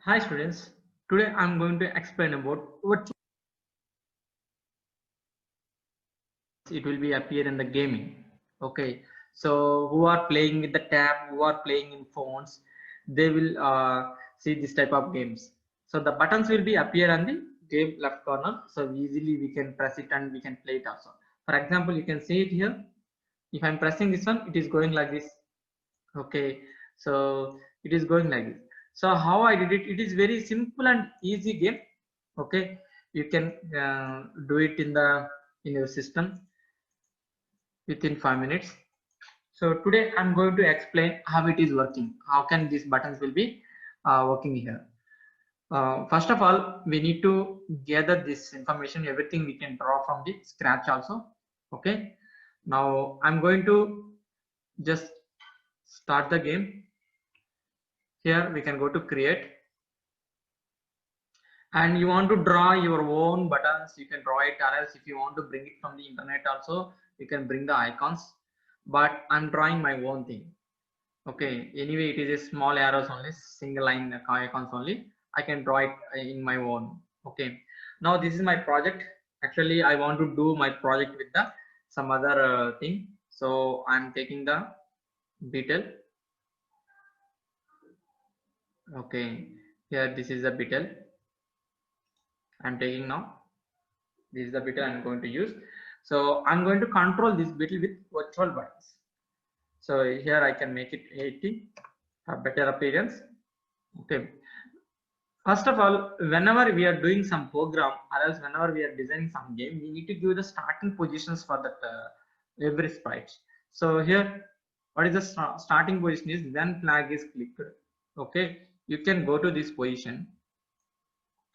Hi students, today I am going to explain about what it will be appear in the gaming. Okay, so who are playing with the tab, who are playing in phones, they will see this type of games. So the buttons will be appear on the game left corner, so easily we can press it and we can play it also. For example, you can see it here. If I'm pressing this one, it is going like this. Okay, so it is going like this. So how I did it, it is very simple and easy game. Okay, you can do it in your system within 5 minutes. So today I'm going to explain how it is working, how can these buttons will be working here. First of all, we need to gather this information, everything we can draw from the scratch also. Okay, now I'm going to just start the game. Here we can go to create, and you want to draw your own buttons, you can draw it, or else if you want to bring it from the internet also, you can bring the icons, but I'm drawing my own thing. Okay, anyway it is a small arrows only, single line icons only, I can draw it in my own. Okay, now this is my project. Actually I want to do my project with the some other thing, so I'm taking the beetle. Okay, here this is the beetle I'm taking now. This is the beetle I'm going to use. So I'm going to control this beetle with virtual buttons. So here I can make it 80, a better appearance. Okay, first of all, whenever we are doing some program or else whenever we are designing some game, we need to give the starting positions for that every sprite. So here what is the starting position is when flag is clicked. Okay, you can go to this position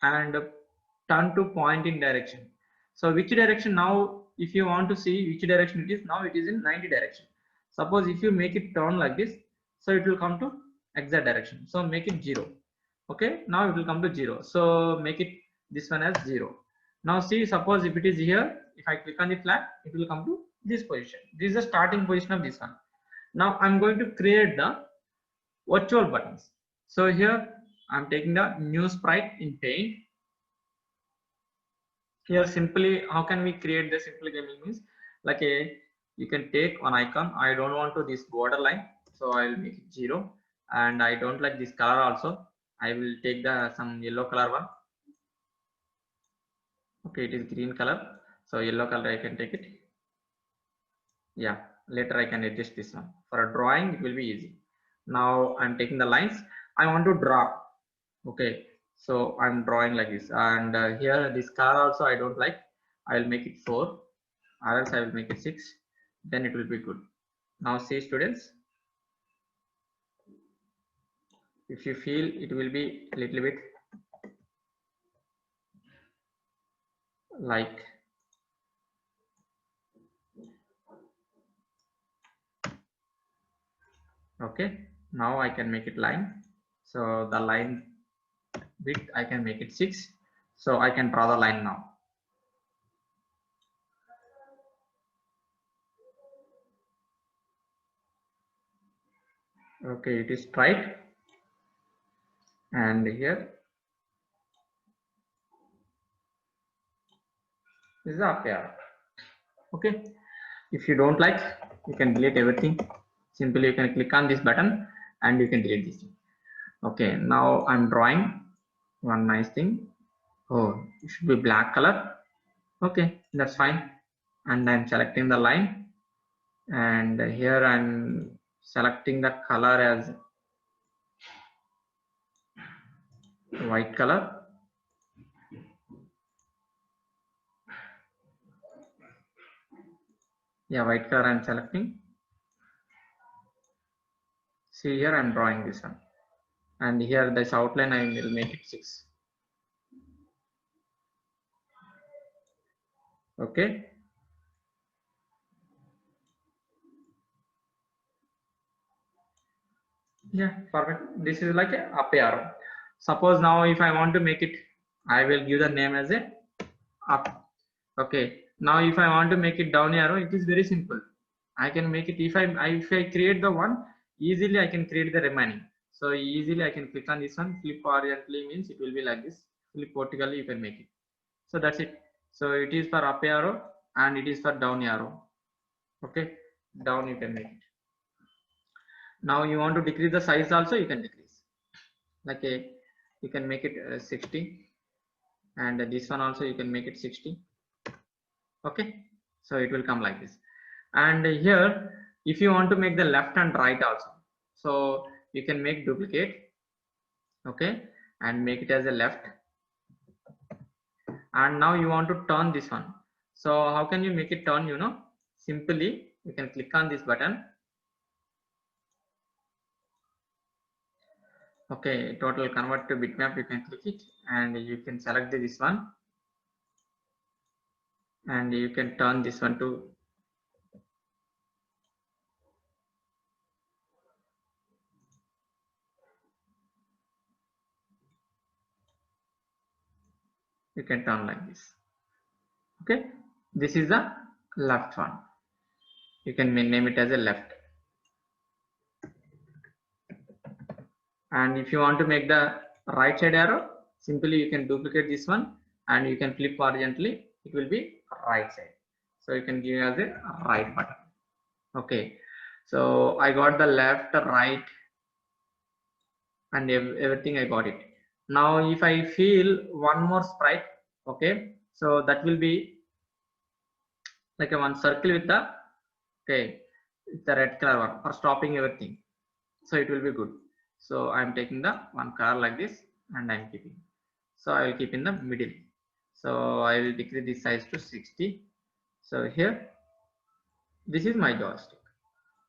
and turn to point in direction. So which direction now, if you want to see which direction it is, now it is in 90 direction. Suppose if you make it turn like this, so it will come to exact direction. So make it 0. Okay, now it will come to 0. So make it this one as 0. Now see, suppose if it is here, if I click on the flag, it will come to this position. This is the starting position of this one. Now I'm going to create the virtual buttons. So here I'm taking the new sprite in paint. Here simply how can we create the simple gaming means, like a you can take one icon. I don't want to this border line, so I will make it 0, and I don't like this color also, I will take the some yellow color one. Okay, it is green color, so yellow color I can take it. Yeah, later I can adjust this one. For a drawing it will be easy. Now I'm taking the lines I want to draw. Okay, so I'm drawing like this, and here this color also I don't like, I will make it 4, or else I will make it 6, then it will be good. Now see students, if you feel it will be a little bit like okay, now I can make it line. So the line width I can make it 6, so I can draw the line now. Okay, it is straight, and here is the up arrow. Okay, if you don't like, you can delete everything. Simply you can click on this button and you can delete this thing. Okay, now I'm drawing one nice thing. Oh, it should be black color. Okay, that's fine. And I'm selecting the line, and here I'm selecting the color as white color. Yeah, white color I'm selecting. See here I'm drawing this one, and here this outline I will make it 6. Okay, yeah, perfect. This is like a up arrow. Suppose now if I want to make it, I will give the name as a up. Okay, now if I want to make it down arrow, it is very simple. I can make it, if I create the one, easily I can create the remaining. So easily I can click on this one. Flip horizontally means it will be like this. Flip vertically you can make it. So that's it. So it is for up arrow and it is for down arrow. Okay, down you can make it. Now you want to decrease the size also, you can decrease. Like a, you can make it 60, and this one also you can make it 60. Okay, so it will come like this. And here, if you want to make the left and right also, so you can make duplicate. Okay, and make it as a left. And now you want to turn this one. So how can you make it turn? You know, simply you can click on this button. Okay, total convert to bitmap, you can click it and you can select this one and you can turn this one to you can turn like this. Okay, this is the left one. You can name it as a left. And if you want to make the right side arrow, simply you can duplicate this one and you can flip horizontally, it will be right side. So you can give as a right button. Okay, so I got the left, right, and everything I got it. Now if I feel one more sprite, okay, so that will be like a one circle with the, okay, with the red color one for stopping everything. So it will be good. So I'm taking the one color like this and I'm keeping. So I will keep in the middle. So I will decrease this size to 60. So here, this is my joystick.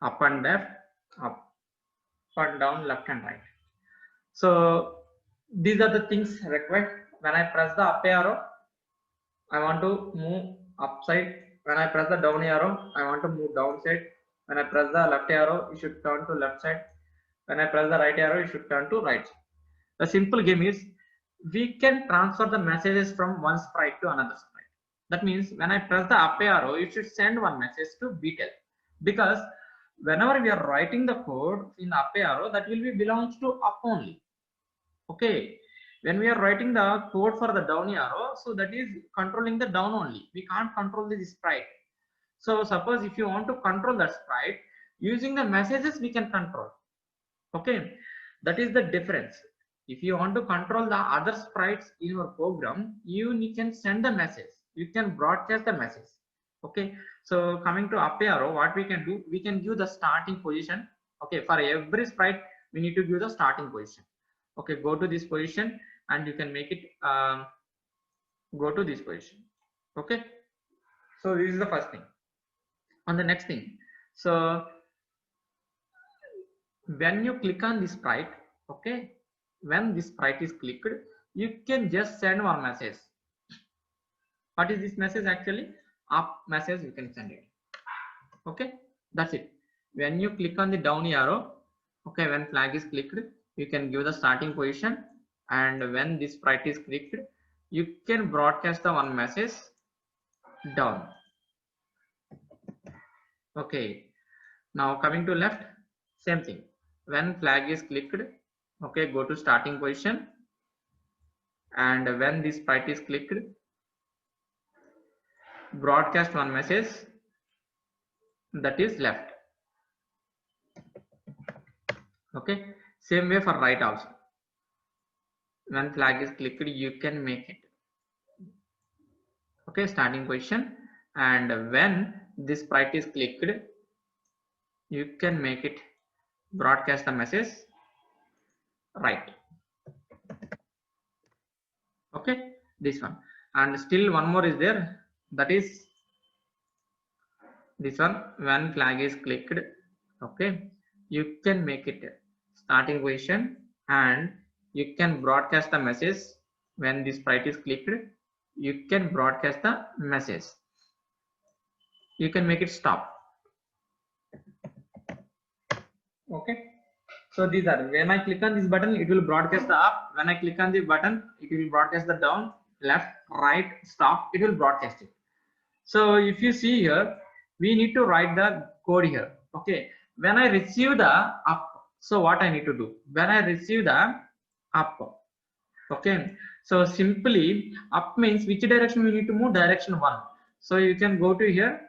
Up and left, up and down, left and right. So these are the things required. When I press the up arrow, I want to move upside. When I press the down arrow, I want to move downside. When I press the left arrow, it should turn to left side. When I press the right arrow, it should turn to right side. The simple game is we can transfer the messages from one sprite to another sprite. That means when I press the up arrow, it should send one message to Beetle, because whenever we are writing the code in up arrow, that will be belongs to up only. Okay, when we are writing the code for the down arrow, so that is controlling the down only. We can't control this sprite. So suppose if you want to control that sprite using the messages, we can control. Okay, that is the difference. If you want to control the other sprites in your program, you can send the message, you can broadcast the message. Okay, so coming to up arrow, what we can do, we can give the starting position. Okay, for every sprite we need to give the starting position. Okay, go to this position and you can make it go to this position. Okay, so this is the first thing. On the next thing, so when you click on this sprite, okay, when this sprite is clicked, you can just send one message. What is this message? Actually up message, you can send it. Okay, that's it. When you click on the down arrow, okay, when flag is clicked, you can give the starting position, and when this sprite is clicked, you can broadcast the one message down. Okay, now coming to left, same thing. When flag is clicked, okay, go to starting position, and when this sprite is clicked, broadcast one message, that is left. Okay, same way for right also. When flag is clicked, you can make it, okay, starting position, and when this sprite is clicked, you can make it broadcast the message right. Okay, this one. And still one more is there, that is this one. When flag is clicked, okay, you can make it starting position, and you can broadcast the message. When this sprite is clicked, you can broadcast the message, you can make it stop. Okay, so these are, when I click on this button, it will broadcast the up. When I click on the button, it will broadcast the down, left, right, stop, it will broadcast it. So if you see here, we need to write the code here. Okay, when I receive the up, So what I need to do when I receive the up, okay, so simply up means which direction we need to move, direction 1. So you can go to here,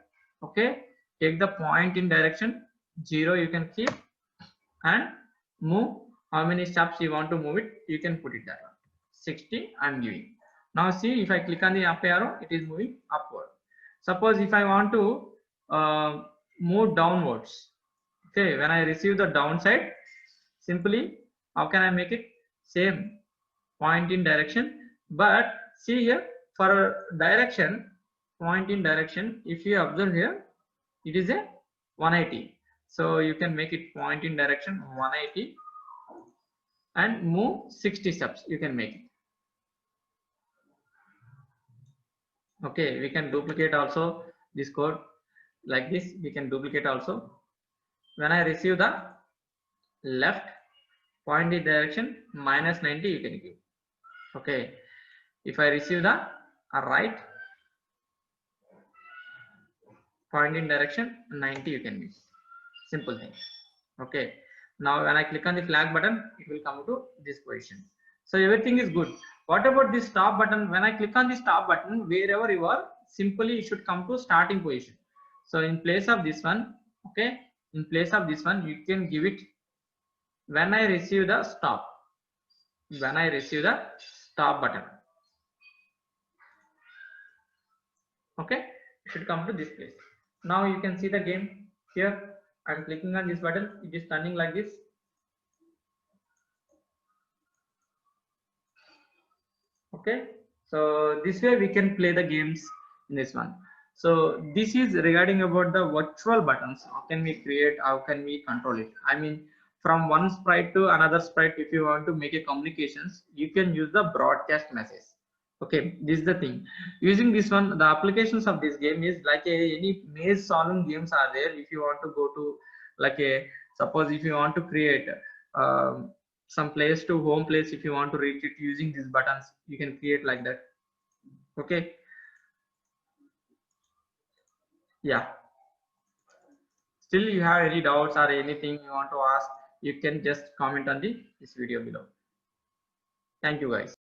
okay, take the point in direction 0, you can keep and move how many steps you want to move it, you can put it that one. 60 I'm giving. Now see, if I click on the up arrow, it is moving upward. Suppose if I want to move downwards, okay, when I receive the downside, simply how can I make it? Same point in direction, but see here for direction, point in direction, if you observe here, it is a 180. So you can make it point in direction 180 and move 60 steps, you can make it. Okay, we can duplicate also this code like this, we can duplicate also. When I receive the left, point in direction minus 90, you can give. Okay, if I receive the right, point in direction 90, you can use. Simple thing. Okay, now when I click on the flag button, it will come to this position. So everything is good. What about this stop button? When I click on the stop button, wherever you are, simply it should come to starting position. So in place of this one, okay, in place of this one, you can give it when I receive the stop. When I receive the stop button, okay, it should come to this place. Now you can see the game here. I'm clicking on this button, it is turning like this. Okay, so this way we can play the games in this one. So this is regarding about the virtual buttons. How can we create, how can we control it? I mean, from one sprite to another sprite, if you want to make a communications, you can use the broadcast message. Okay, this is the thing. Using this one, the applications of this game is like any maze solving games are there. If you want to go to like a, suppose if you want to create some place to home place, if you want to reach it using these buttons, you can create like that. Okay, yeah, still you have any doubts or anything you want to ask, you can just comment on this video below. Thank you guys.